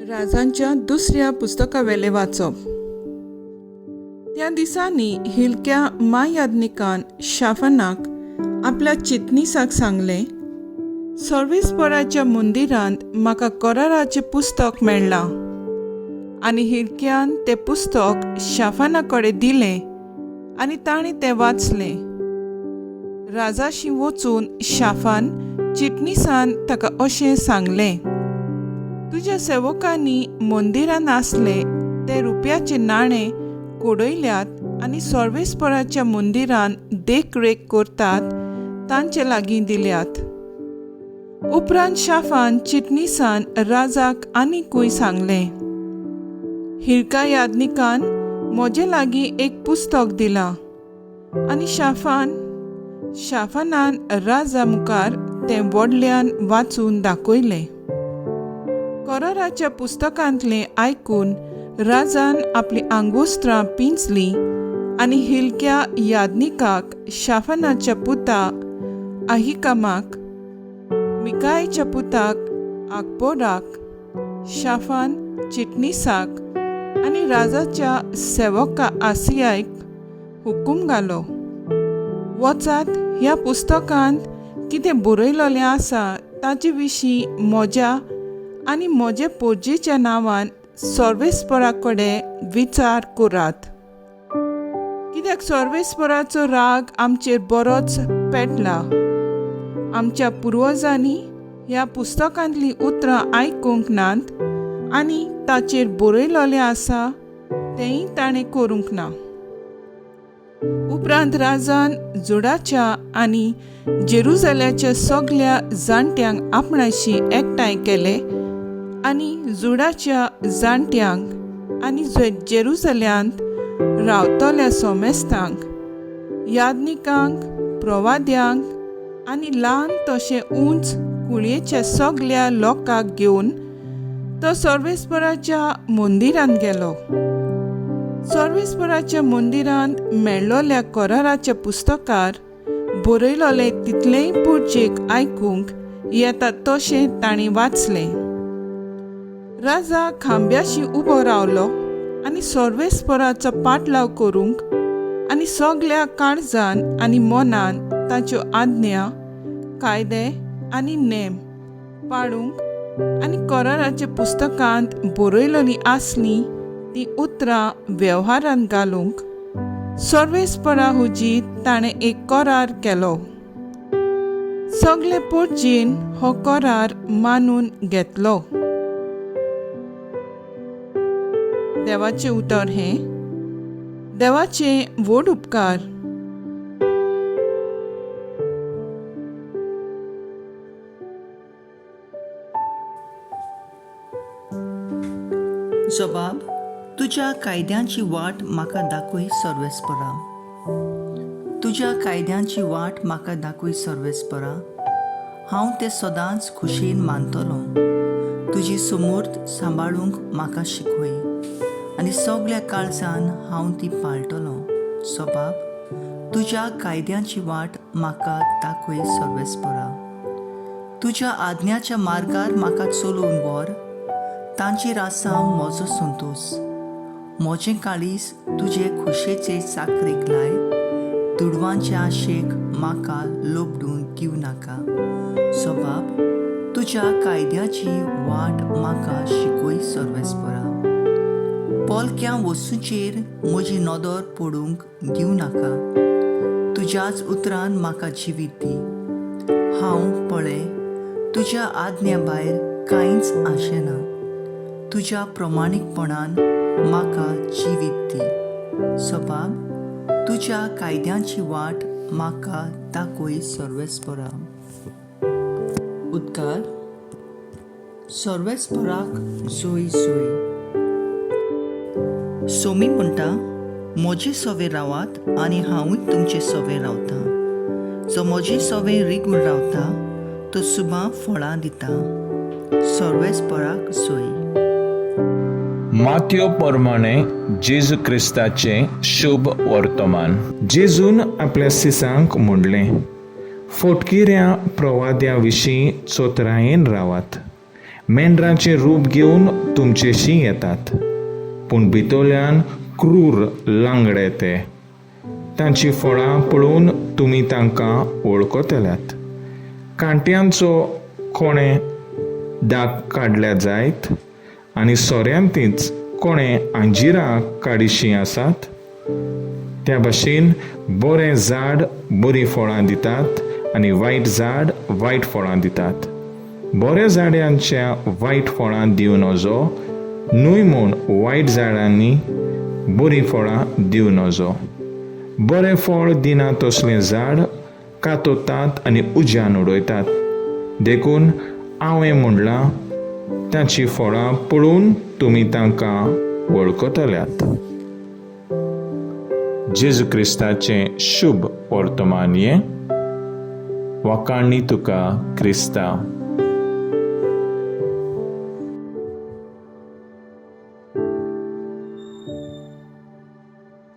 राजांच्या दुसऱ्या पुस्तकावेले वाचप. त्या दिसांनी हिल्क्या महायाजकान शाफानाक आपल्या चिटणीसाक सांगले, सर्वेस्पराच्या मंदिरांत म्हाका कराराचें पुस्तक मेळ्ळां. आनी हिल्क्यान तें पुस्तक शाफाना कडेन दिलें आनी ताणें तें वाचलें. राजाशी वचून शाफान चिटणीसान ताका अशें सांगलें, तुज्या सेवकांनी मंदिरांत आसले ते रुपयाचे नाणे कोडयल्यात आनी सर्वेस्पराच्या मंदिरांत देखरेख करतात तांचे लागीं दिल्यात. उपरांत शाफान चिटणीसान राजाक आनीकूय सांगलें, हिल्का याजकान म्हजे लागीं एक पुस्तक दिलां. आनी शाफानान राजा मुखार तें व्हडल्यान वाचून दाखयलें. कराराच्या पुस्तकांतलें आयकून राजान आपली आंगुस्त्रां पिंजलीं आनी हिल्क्या याजकाक, शाफानाच्या पुताक अहिकामाक, मिकायाच्या पुताक अकबोराक, शाफान चिटणीसाक आनी राजाच्या सेवका आसियाक हुकूम घालो, वचात ह्या पुस्तकांत कितें बरयलोलें आसा ताचे विशीं म्हज्या आनी म्हजे पोरजेच्या नांवान सर्वेस्परा कडेन विचार करात. कित्याक सर्वेस्पराचो राग आमचेर बरोच पेटला. आमच्या पुर्वजांनी ह्या पुस्तकांतलीं उतरां आयकूंक नात आनी ताचेर बरयलोलें आसा तेंय ताणें करूंक ना. उपरांत राजान जुडाच्या आनी जेरुसलेमाच्या सगळ्या जाणट्यांक आपणाशी एकठांय केले आनी जुडाच्या जाणट्यांक आनी जेरुसलेमांत रावतल्या सोमेस्तांक, याजकांक, प्रवाद्यांक आनी ल्हान तशें उंच कुळयेच्या सगळ्या लोकांक घेवन तो सर्वेस्पराच्या मंदिरांत गेलो. सर्वेस्पराच्या मंदिरांत मेळ्ळोल्या कराराच्या पुस्तकार बरयलोलें तितलेंय पोरजेक आयकूंक येता तशें ताणें वाचलें. राजा खांब्याशी उबो रावलो आनी सर्वेस्पराचो पाटलाव करूंक आनी सगळ्या काळजान आनी मनान ताच्यो आज्ञा, कायदे आनी नेम पाळूंक आनी कराराच्या पुस्तकांत बरयलोलीं आसलीं ती उतरां वेव्हारांत घालूंक सर्वेस्परा हुजी ताणें एक करार केलो. सगळे पोरजीन हो करार मानून घेतलो. देवाचें उतर हें. देवाचे व्हड उपकार. जबाब. तुज्या कायद्यांची वाट म्हाका दाखय सर्वेस्परा. तुज्या कायद्यांची वाट म्हाका दाखय सर्वेस्परा. हांव तें सदांच खुशेन मानतलों. तुजी समूर्त सांबाळूंक म्हाका शिकय आनी सगळ्या काळजान हांव ती पाळटलों. जबाब. तुज्या कायद्यांची वाट म्हाका दाखय सर्वेस्परा. तुज्या आज्ञाच्या मार्गार म्हाका चलोवन व्हर. तांचेर आसा म्हजो संतोश. म्हजें काळीज तुजे खुशेचे साकरेक लाय. दुडवांच्या आशेक म्हाका लोबडून दिव नाका. जबाब. तुज्या कायद्याची वाट म्हाका शिकय सर्वेस्परा. पोलक्या वस्तूंचेर म्हजी नदर पडूंक दिव नाका. तुज्याच उतरान म्हाका जिवीत दी. हांव पळय तुज्या आज्ञा भायर कांयच आशेना. तुज्या प्रमाणीकपणान म्हाका जिवीत दी. जबाब. तुज्या कायद्यांची वाट म्हाका दाखय सर्वेस्परा. उद्गार. सर्वेस्पराक जोय जोय. सोमी म्हणटा, म्हजे सवे रावात आनी हांवूय तुमचे सवे रावतां. जो म्हजे सवे रिगून रावता तो सुबां फळां दिता. सर्वेस्पराक जोय. माथ्यो प्रमाणे जेजू क्रिस्ताचे शुभ वर्तमान. जेजून आपल्या सिसांक म्हणलें, फोटकिऱ्या प्रवाद्या विशीं चोत्रायेन रावात. मेंढराचें रूप घेवन तुमचेशी येतात, पूण भितरल्यान क्रूर लांगडे ते. तांची फळां पळोवन तुमी तांकां वळखतल्यात. कांट्यांचो कोणे दाग काडल्या जायत, आनी सोऱ्यांतीच कोणे अंजिरां काडिशीं आसात. त्या भाशेन बरें झाड बरीं फळां दितात, आनी वायट झाड वायट फळां दितात. बऱ्या झाडांच्या वायट फळां दिव नजो, न्हय म्हूण वायट झाडांनी बरीं फळां दिव नजो. बरें फळ दिना तसलें झाड कातोतात आनी उज्यान उडयतात. देखून हांवें म्हणलां, तांची फळां पळोवन तुमी तांकां वळखतल्यात. जेजू क्रिस्ताचें शुभ वर्तमान हें. वखाणी तुका क्रिस्ता.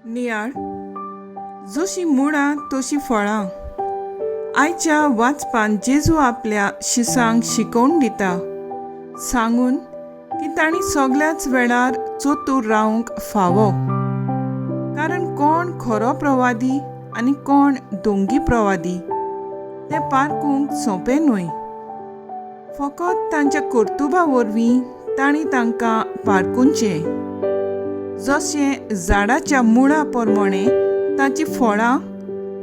नियाळ, जशी मुळां तशी फळां. आयच्या वाचपान जेजू आपल्या शिसांक शिकोवन दिता, सांगून की तांणी सगळ्याच वेळार चतूर रावंक फावो. कारण कोण खरो प्रवादी आनी कोण दोंगी प्रवादी तें पारखूंक सोंपें न्हय. फकत तांच्या कर्तुबा वरवीं तांणी तांकां पारखुचें. जशें झाडाच्या मुळा प्रमाणे ताची फळां,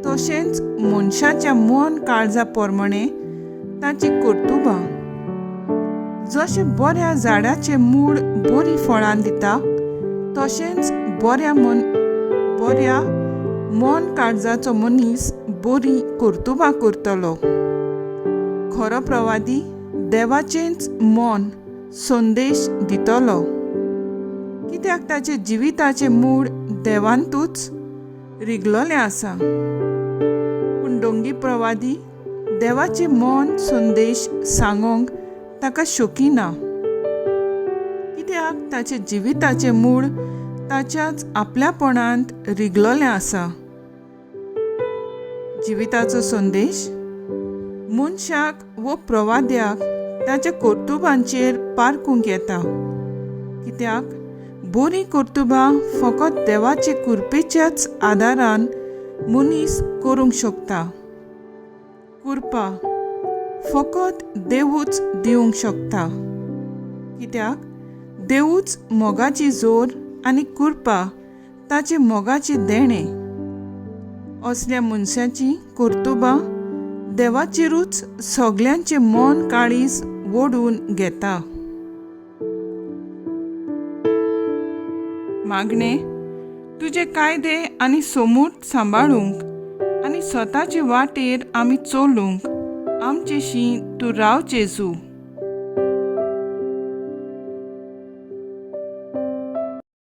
तशेंच मनशाच्या मन काळजा प्रमाणे ताची कर्तुबां. जशें बऱ्या झाडाचें मूळ बरीं फळां दिता, तशेंच बऱ्या मन काळजाचो मनीस बरी कर्तुबां करतलो. खरो प्रवादी देवाचेंच मन संदेश दितलो, कित्याक ताचे जिविताचें मूळ देवांतूच रिगलोलें आसा. पूण दोंगी प्रवादी देवाचें मन संदेश सांगोंक ताका शोकिना, कित्याक ताचे जिविताचें मूळ ताच्याच आपल्यापणांत रिगलोलें आसा. जिविताचो संदेश मनशाक वो प्रवाद्याक ताच्या कर्तुबांचेर पारखूंक येता, कित्याक बरीं कर्तुबां फकत देवाचे कृपेच्याच आदारान मनीस करूंक शकता. कृपा फकत देवूच दिवंक शकता, कित्याक देवूच मोगाची जोर आनी कृपा ताचे मोगाचे देणें. असल्या मनशाची कर्तुबां देवाचेरूच सगळ्यांचें मन काळीज ओडून घेता. मागणे, तुजे कायदे आनी समूट सांबाळूंक आनी स्वताचे वाटेर आमी चलूंक आमचेशी तूं राव जेजू.